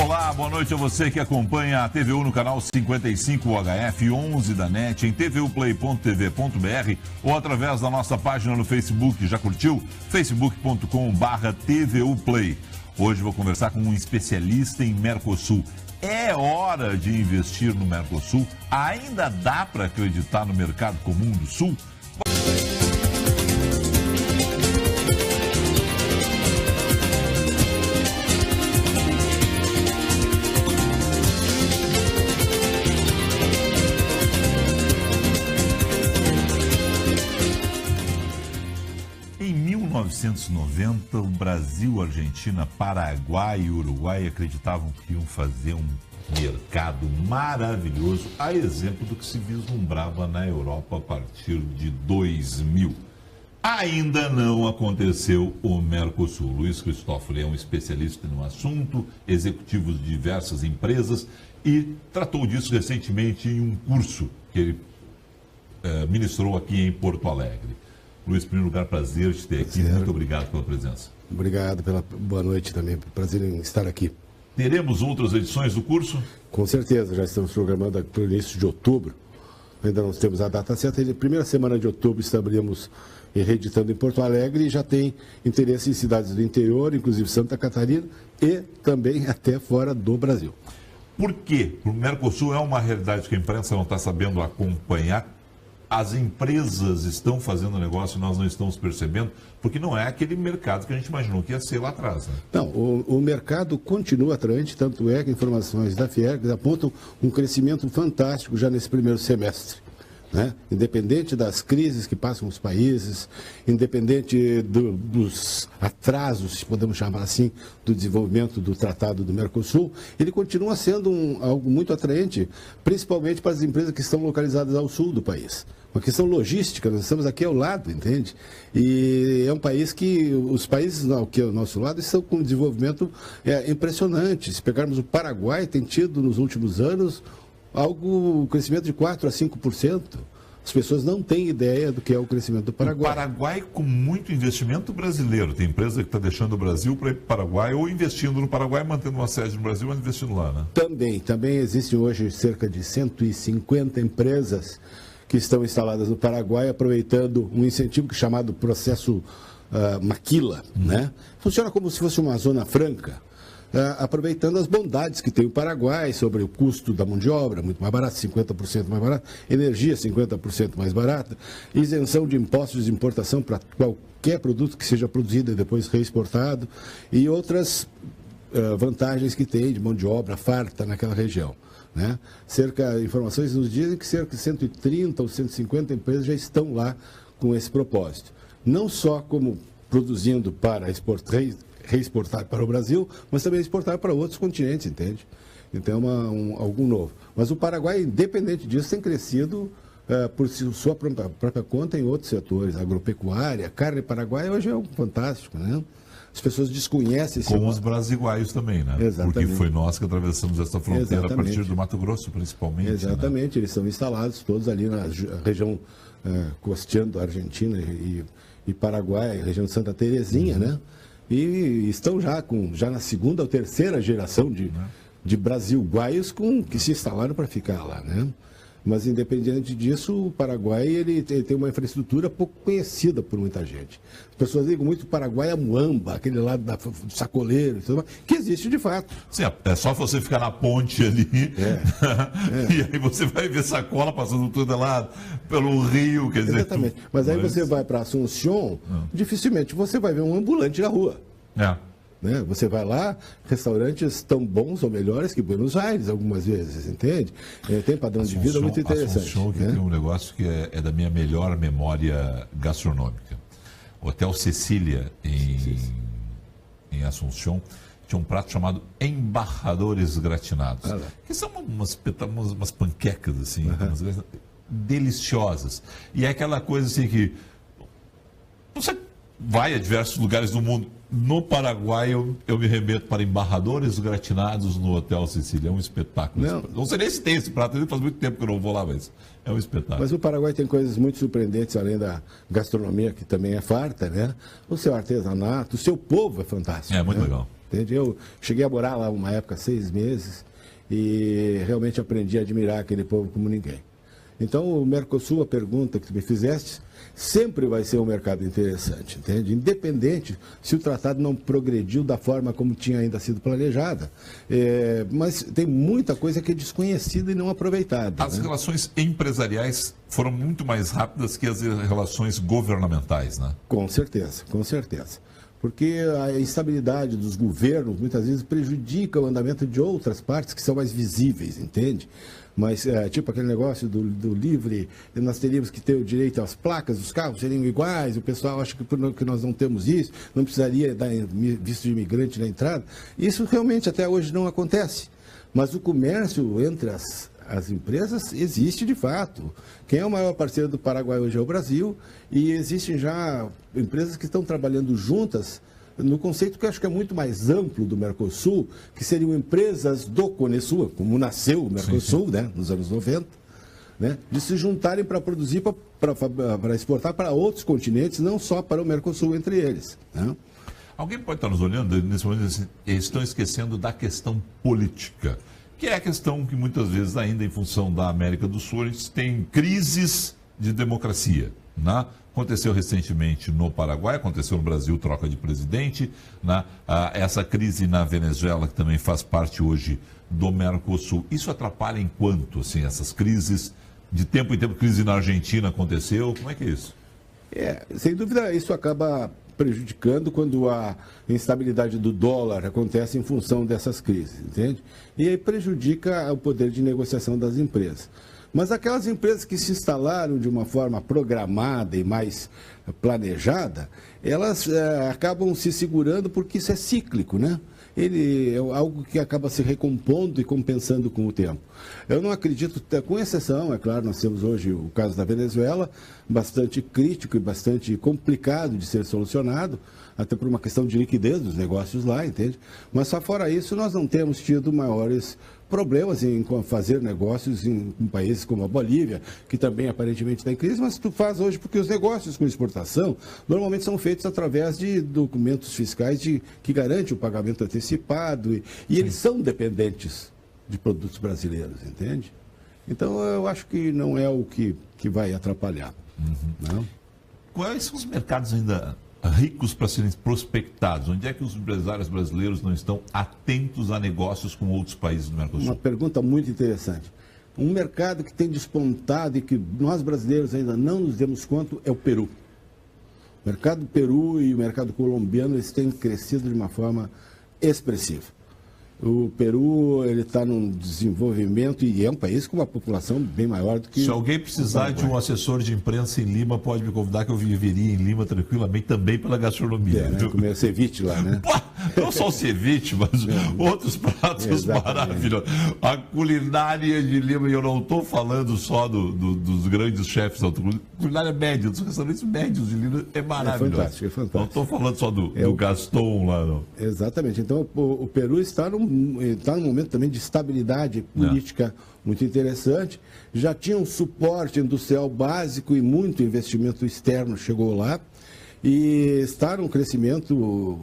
Olá, boa noite a você que acompanha a TVU no canal 55 UHF 11 da NET, em tvuplay.tv.br ou através da nossa página no Facebook. Já curtiu? facebook.com/TVUplay. Hoje vou conversar com um especialista em Mercosul. É hora de investir no Mercosul? Ainda dá para acreditar no mercado comum do Sul? Em 1990, o Brasil, Argentina, Paraguai e Uruguai acreditavam que iam fazer um mercado maravilhoso, a exemplo do que se vislumbrava na Europa a partir de 2000. Ainda não aconteceu o Mercosul. Luiz Cristóforo é um especialista no assunto, executivo de diversas empresas e tratou disso recentemente em um curso que ele ministrou aqui em Porto Alegre. Luiz, em primeiro lugar, prazer te ter aqui. Muito obrigado pela presença. Obrigado pela boa noite também. Prazer em estar aqui. Teremos outras edições do curso? Com certeza, já estamos programando para o início de outubro. Ainda não temos a data certa. Na primeira semana de outubro estaríamos reeditando em Porto Alegre e já tem interesse em cidades do interior, inclusive Santa Catarina e também até fora do Brasil. Por quê? O Mercosul é uma realidade que a imprensa não está sabendo acompanhar. As empresas estão fazendo negócio e nós não estamos percebendo, porque não é aquele mercado que a gente imaginou que ia ser lá atrás. Né? Não, o mercado continua atraente, tanto é que informações da Fiergs apontam um crescimento fantástico já nesse primeiro semestre. Né? Independente das crises que passam os países, independente dos atrasos, se podemos chamar assim, do desenvolvimento do Tratado do Mercosul, ele continua sendo algo muito atraente, principalmente para as empresas que estão localizadas ao sul do país. Uma questão logística, nós estamos aqui ao lado, entende? E é um país que os países aqui ao nosso lado estão com um desenvolvimento impressionante. Se pegarmos o Paraguai, tem tido nos últimos anos um crescimento de 4% a 5%. As pessoas não têm ideia do que é o crescimento do Paraguai. O Paraguai com muito investimento brasileiro. Tem empresa que está deixando o Brasil para ir para o Paraguai ou investindo no Paraguai, mantendo uma sede no Brasil, mas investindo lá, né? Também existem hoje cerca de 150 empresas que estão instaladas no Paraguai, aproveitando um incentivo chamado processo Maquila, né? Funciona como se fosse uma zona franca. Aproveitando as bondades que tem o Paraguai sobre o custo da mão de obra, muito mais barato, 50% mais barato, energia 50% mais barata, isenção de impostos de importação para qualquer produto que seja produzido e depois reexportado, e outras vantagens que tem de mão de obra farta naquela região. Né? Informações nos dizem que cerca de 130 ou 150 empresas já estão lá com esse propósito. Não só como produzindo para reexportar para o Brasil, mas também exportar para outros continentes, entende? Então é algo novo. Mas o Paraguai, independente disso, tem crescido por sua própria conta em outros setores. Agropecuária, carne paraguaia hoje é fantástico, né? As pessoas desconhecem esse... Como os brasiguaios também, né? Exatamente. Porque foi nós que atravessamos essa fronteira a partir do Mato Grosso, principalmente. Exatamente, né? Eles são instalados todos ali na região costeando a Argentina e Paraguai, região de Santa Terezinha, né? E estão já na segunda ou terceira geração de brasilguaios que se instalaram para ficar lá, né? Mas, independente disso, o Paraguai ele tem uma infraestrutura pouco conhecida por muita gente. As pessoas ligam muito o Paraguai a Muamba, aquele lado do sacoleiro, e tudo mais, que existe de fato. Sim, é só você ficar na ponte ali, e aí você vai ver sacola passando tudo lá pelo rio. Quer dizer, exatamente. Mas aí você vai para Assunção, dificilmente você vai ver um ambulante na rua. Né? Você vai lá, restaurantes tão bons ou melhores que Buenos Aires, algumas vezes, entende? Tem padrão de vida muito interessante. Assunção, que tem um negócio que é da minha melhor memória gastronômica. Hotel Cecília, em Assunção, tinha um prato chamado embarradores gratinados, que são umas panquecas, assim, deliciosas. E é aquela coisa assim que você vai a diversos lugares do mundo. No Paraguai, eu me remeto para embarradores gratinados no Hotel Cecília. É um espetáculo. Não sei nem se tem esse prato, faz muito tempo que eu não vou lá, mas é um espetáculo. Mas o Paraguai tem coisas muito surpreendentes, além da gastronomia, que também é farta, né? O seu artesanato, o seu povo é fantástico. É muito legal. entende? Eu cheguei a morar lá uma época, 6 meses, e realmente aprendi a admirar aquele povo como ninguém. Então, o Mercosul, a pergunta que tu me fizeste, sempre vai ser um mercado interessante, entende? Independente se o tratado não progrediu da forma como tinha ainda sido planejada. Mas tem muita coisa que é desconhecida e não aproveitada. As relações empresariais foram muito mais rápidas que as relações governamentais, né? Com certeza, com certeza. Porque a instabilidade dos governos muitas vezes prejudica o andamento de outras partes que são mais visíveis, entende? Mas, tipo aquele negócio do livre, nós teríamos que ter o direito às placas dos carros seriam iguais, o pessoal acha que nós não temos isso, não precisaria dar visto de imigrante na entrada. Isso realmente até hoje não acontece. Mas o comércio entre as empresas existe de fato. Quem é o maior parceiro do Paraguai hoje é o Brasil, e existem já empresas que estão trabalhando juntas no conceito que eu acho que é muito mais amplo do Mercosul, que seriam empresas do Conesul, como nasceu o Mercosul, sim. Né, nos anos 90, né, de se juntarem para produzir, para exportar para outros continentes, não só para o Mercosul entre eles. Né? Alguém pode estar nos olhando nesse momento assim, estão esquecendo da questão política, que é a questão que muitas vezes ainda em função da América do Sul a gente tem crises de democracia, né? Aconteceu recentemente no Paraguai, aconteceu no Brasil, troca de presidente, né? Essa crise na Venezuela, que também faz parte hoje do Mercosul. Isso atrapalha em quanto, assim, essas crises? De tempo em tempo, crise na Argentina aconteceu, como é que é isso? Sem dúvida, isso acaba prejudicando quando a instabilidade do dólar acontece em função dessas crises, entende? E aí prejudica o poder de negociação das empresas. Mas aquelas empresas que se instalaram de uma forma programada e mais planejada, elas acabam se segurando porque isso é cíclico, né? Ele é algo que acaba se recompondo e compensando com o tempo. Eu não acredito, com exceção, é claro, nós temos hoje o caso da Venezuela, bastante crítico e bastante complicado de ser solucionado, até por uma questão de liquidez dos negócios lá, entende? Mas só fora isso, nós não temos tido maiores problemas em fazer negócios em países como a Bolívia, que também aparentemente está em crise, mas tu faz hoje porque os negócios com exportação normalmente são feitos através de documentos fiscais que garantem o pagamento antecipado e eles são dependentes de produtos brasileiros, entende? Então eu acho que não é o que vai atrapalhar. Não? Quais são os mercados ainda ricos para serem prospectados? Onde é que os empresários brasileiros não estão atentos a negócios com outros países do Mercosul? Uma pergunta muito interessante. Um mercado que tem despontado e que nós brasileiros ainda não nos demos conta é o Peru. O mercado do Peru e o mercado colombiano eles têm crescido de uma forma expressiva. O Peru ele está num desenvolvimento e é um país com uma população bem maior do que... Se alguém precisar de um assessor de imprensa em Lima, pode me convidar que eu viveria em Lima tranquilamente, também pela gastronomia. Né? Comer ceviche lá, né? Não só o ceviche, mas outros pratos maravilhosos. A culinária de Lima, e eu não estou falando só dos grandes chefes, a culinária média, dos restaurantes médios de Lima é maravilhosa. É fantástico. Não estou falando só do Gaston lá, não. Exatamente. Então, o Peru está num momento também de estabilidade política muito interessante. Já tinha um suporte industrial básico e muito investimento externo chegou lá. E está num crescimento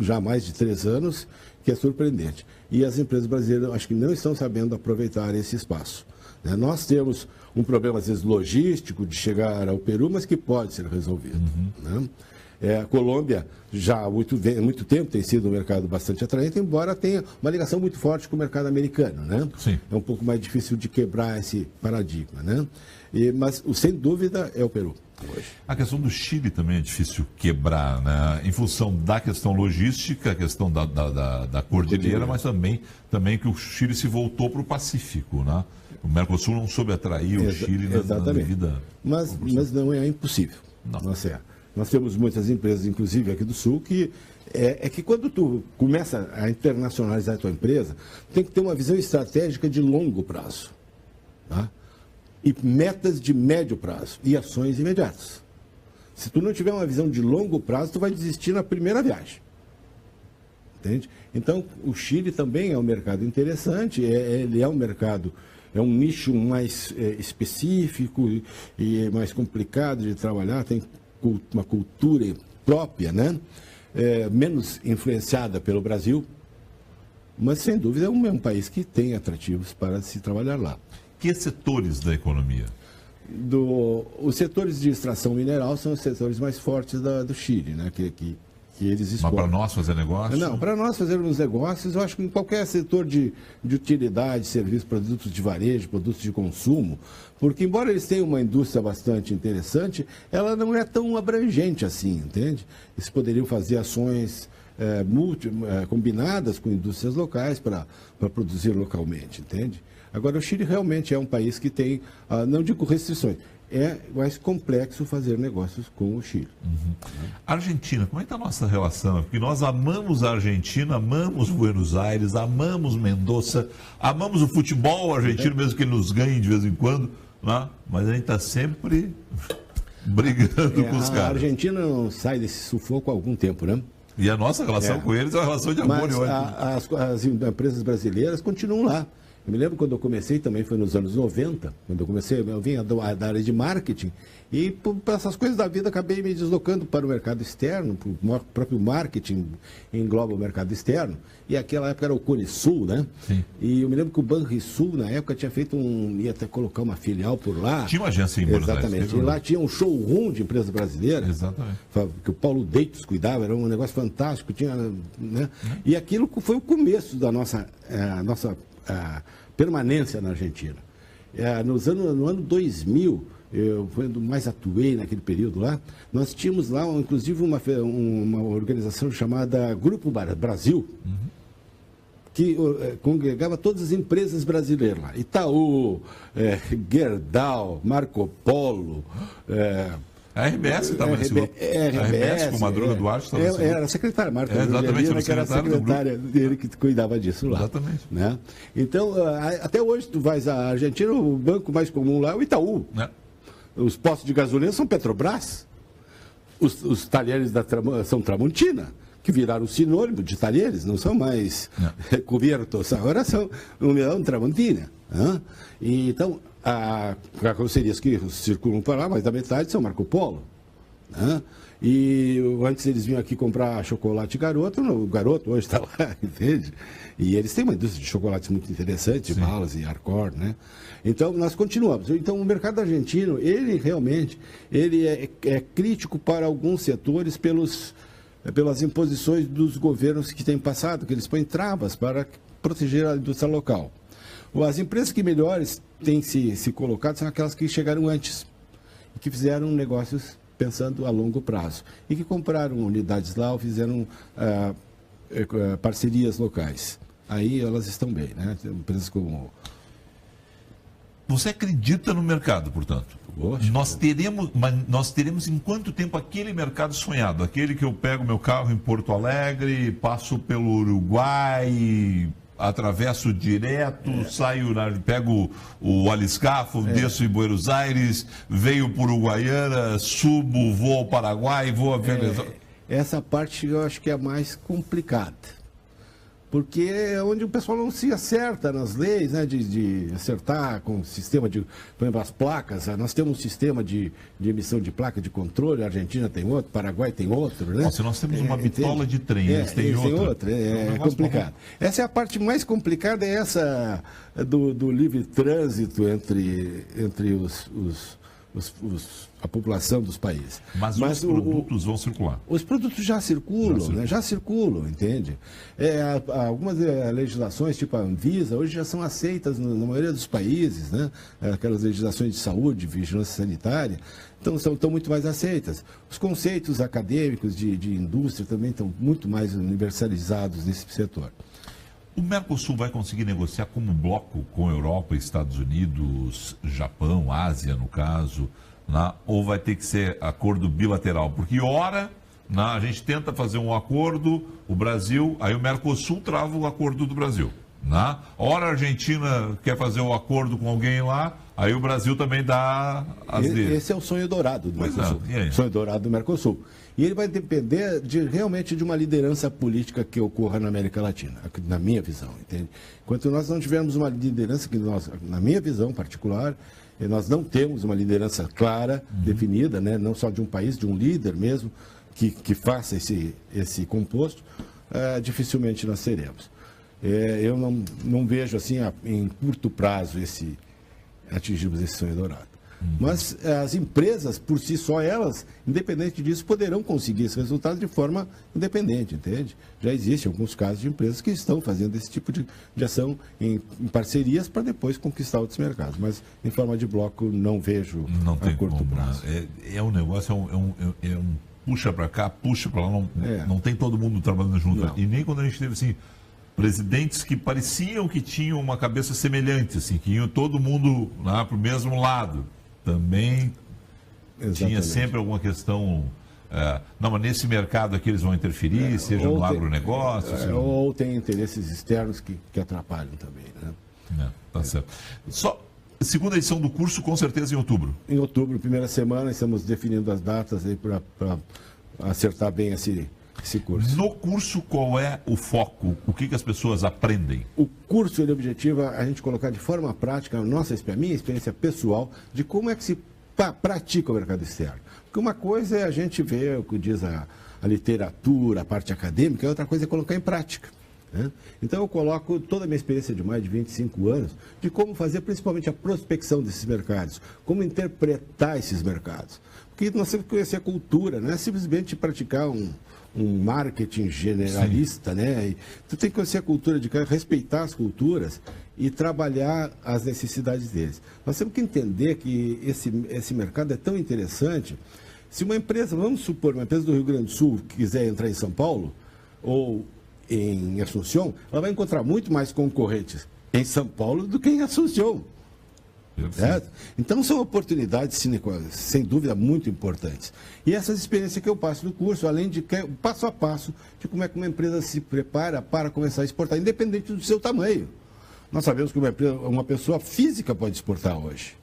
já há mais de 3 anos, que é surpreendente. E as empresas brasileiras, acho que não estão sabendo aproveitar esse espaço. Nós temos um problema, às vezes, logístico de chegar ao Peru, mas que pode ser resolvido. Né? A Colômbia, já há muito tempo, tem sido um mercado bastante atraente, embora tenha uma ligação muito forte com o mercado americano. Né? Sim. É um pouco mais difícil de quebrar esse paradigma. Né? Mas, sem dúvida, é o Peru hoje. A questão do Chile também é difícil quebrar, né? Em função da questão logística, a questão da cordilheira, mas também que o Chile se voltou para o Pacífico. Né? O Mercosul não soube atrair o Chile na devida... Mas não é impossível. Não. Nós temos muitas empresas, inclusive aqui do Sul, que que quando tu começa a internacionalizar a tua empresa, tem que ter uma visão estratégica de longo prazo. Tá? E metas de médio prazo e ações imediatas. Se tu não tiver uma visão de longo prazo, tu vai desistir na primeira viagem. Entende? Então, o Chile também é um mercado interessante, ele é um mercado, é um nicho mais específico e mais complicado de trabalhar, tem uma cultura própria, né? menos influenciada pelo Brasil, mas sem dúvida é um país que tem atrativos para se trabalhar lá. Que setores da economia? Os setores de extração mineral são os setores mais fortes do Chile, né? Que eles exportam. Mas para nós fazer negócio? Não, para nós fazermos negócios, eu acho que em qualquer setor de utilidade, serviços, produtos de varejo, produtos de consumo, porque embora eles tenham uma indústria bastante interessante, ela não é tão abrangente assim, entende? Eles poderiam fazer ações combinadas com indústrias locais para produzir localmente, entende? Agora, o Chile realmente é um país que tem, não digo restrições, é mais complexo fazer negócios com o Chile. Argentina, como é que está a nossa relação? Porque nós amamos a Argentina, amamos Buenos Aires, amamos Mendoza, amamos o futebol argentino, mesmo que ele nos ganhe de vez em quando, né? Mas a gente está sempre brigando com os caras. A Argentina não sai desse sufoco há algum tempo, né? E a nossa relação com eles é uma relação de amor e ódio. As empresas brasileiras continuam lá. Eu me lembro quando eu comecei, também foi nos anos 90, quando eu comecei, eu vinha da área de marketing e por essas coisas da vida acabei me deslocando para o mercado externo, o próprio marketing engloba o mercado externo, e aquela época era o Cone Sul, né? Sim. E eu me lembro que o Banrisul, na época, tinha feito ia até colocar uma filial por lá. Tinha uma agência em Buenos Aires. Exatamente, e lá tinha um showroom de empresas brasileiras. Exatamente. Que o Paulo Deitos cuidava, era um negócio fantástico, tinha, né? E aquilo foi o começo da nossa permanência na Argentina. No ano 2000, eu mais atuei naquele período lá, nós tínhamos lá, inclusive, uma organização chamada Grupo Brasil, que congregava todas as empresas brasileiras lá. Itaú, Gerdau, Marco Polo... A RBS estava nesse grupo. A RBS, com Madruga Duarte, estava nesse grupo. Era a secretária, Marco exatamente, que era a secretária dele que cuidava disso lá. Exatamente. Né? Então, até hoje, tu vais à Argentina, o banco mais comum lá é o Itaú. Os postos de gasolina são Petrobras. Os talheres são Tramontina, que viraram sinônimo de talheres, não são mais cobertos, agora são União Tramontina. E, então, carrocerias que circulam para lá, mas da metade são Marco Polo. E antes eles vinham aqui comprar chocolate Garoto, o Garoto hoje está lá, entende? E eles têm uma indústria de chocolates muito interessante, de balas e Arcor, né? Então, nós continuamos. Então, o mercado argentino, ele realmente é crítico para alguns setores pelas imposições dos governos que têm passado, que eles põem travas para proteger a indústria local. As empresas que melhores têm se colocado são aquelas que chegaram antes e que fizeram negócios pensando a longo prazo e que compraram unidades lá ou fizeram parcerias locais. Aí elas estão bem, né? Empresas como... Você acredita no mercado, portanto? Nós teremos em quanto tempo aquele mercado sonhado? Aquele que eu pego meu carro em Porto Alegre, passo pelo Uruguai, atravesso direto, saio, pego o Aliscafo, desço em Buenos Aires, venho por Uruguaiana, subo, vou ao Paraguai, vou a Venezuela. Essa parte eu acho que é a mais complicada. Porque é onde o pessoal não se acerta nas leis, né, de acertar com o sistema de, por exemplo, as placas. Nós temos um sistema de emissão de placa de controle, a Argentina tem outro, o Paraguai tem outro, né? Nossa, nós temos uma bitola de trem, eles têm outra. É complicado. Essa é a parte mais complicada, é essa do livre trânsito entre a população dos países. Mas os produtos vão circular. Os produtos já circulam, né? Já circulam, entende? Algumas legislações, tipo a Anvisa, hoje já são aceitas na maioria dos países, né? Aquelas legislações de saúde, vigilância sanitária, então estão muito mais aceitas. Os conceitos acadêmicos de indústria também estão muito mais universalizados nesse setor. O Mercosul vai conseguir negociar como bloco com Europa, Estados Unidos, Japão, Ásia, no caso, né? Ou vai ter que ser acordo bilateral? Porque ora, né, a gente tenta fazer um acordo, o Brasil, aí o Mercosul trava o acordo do Brasil. Né? Ora a Argentina quer fazer um acordo com alguém lá, aí o Brasil também dá as deles. Esse é o sonho dourado do Mercosul. O sonho dourado do Mercosul. E ele vai depender realmente de uma liderança política que ocorra na América Latina, na minha visão, entende? Enquanto nós não tivermos uma liderança, na minha visão particular, nós não temos uma liderança clara, definida, né? Não só de um país, de um líder mesmo, que faça esse composto, dificilmente nós teremos. Eu não vejo assim em curto prazo atingirmos esse sonho dourado. Mas as empresas, por si só, elas, independente disso, poderão conseguir esse resultado de forma independente, entende? Já existem alguns casos de empresas que estão fazendo esse tipo de ação em parcerias para depois conquistar outros mercados. Mas, em forma de bloco, não vejo a curto prazo. É um negócio, é um puxa para cá, puxa para lá, não tem todo mundo trabalhando junto. Não. E nem quando a gente teve, assim, presidentes que pareciam que tinham uma cabeça semelhante, assim, que iam todo mundo lá para o mesmo lado. Também tinha sempre alguma questão. Não, mas nesse mercado aqui eles vão interferir, seja no agronegócio. Ou tem interesses externos que atrapalham também. Né? Tá certo. Só segunda edição do curso, com certeza, em outubro. Em outubro, primeira semana, estamos definindo as datas para acertar bem esse curso. No curso, qual é o foco? O que as pessoas aprendem? O curso, ele objetiva a gente colocar de forma prática a minha experiência pessoal de como é que se pratica o mercado externo. Porque uma coisa é a gente ver o que diz a literatura, a parte acadêmica, e outra coisa é colocar em prática. Né? Então eu coloco toda a minha experiência de mais de 25 anos de como fazer principalmente a prospecção desses mercados, como interpretar esses mercados. Porque nós temos que conhecer a cultura, não é simplesmente praticar um marketing generalista, né? Tu tem que conhecer a cultura de cada, respeitar as culturas e trabalhar as necessidades deles. Nós temos que entender que esse mercado é tão interessante. Se uma empresa, vamos supor, uma empresa do Rio Grande do Sul quiser entrar em São Paulo ou em Assunção, ela vai encontrar muito mais concorrentes em São Paulo do que em Assunção. Certo? Então são oportunidades, sem dúvida, muito importantes. E essas experiências que eu passo no curso, além de passo a passo, de como é que uma empresa se prepara para começar a exportar, independente do seu tamanho. Nós sabemos que uma pessoa física pode exportar hoje.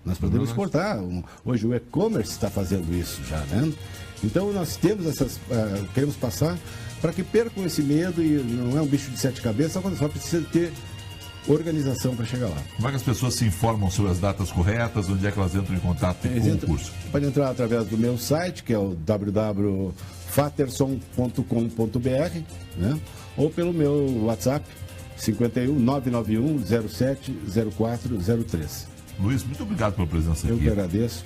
Nós podemos exportar. Hoje o e-commerce está fazendo isso já, né? Então nós temos queremos passar para que percam esse medo, e não é um bicho de 7 cabeças, só precisa ter organização para chegar lá. Como é que as pessoas se informam sobre as datas corretas? Onde é que elas entram em contato com o curso? Pode entrar através do meu site, que é o www.faterson.com.br, né? Ou pelo meu WhatsApp, 51 991 07 0403. Luiz, muito obrigado pela presença aqui. Eu que agradeço.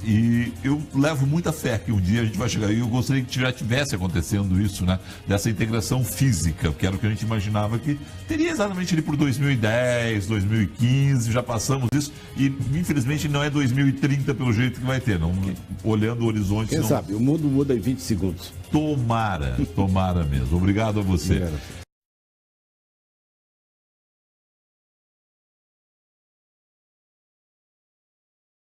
E eu levo muita fé que um dia a gente vai chegar aí. Eu gostaria que já tivesse acontecendo isso, né? Dessa integração física, que era o que a gente imaginava que teria exatamente ali por 2010, 2015, já passamos isso. E infelizmente não é 2030 pelo jeito que vai ter, não. Olhando o horizonte. Quem sabe? O mundo muda em 20 segundos. Tomara mesmo. Obrigado a você. Obrigado.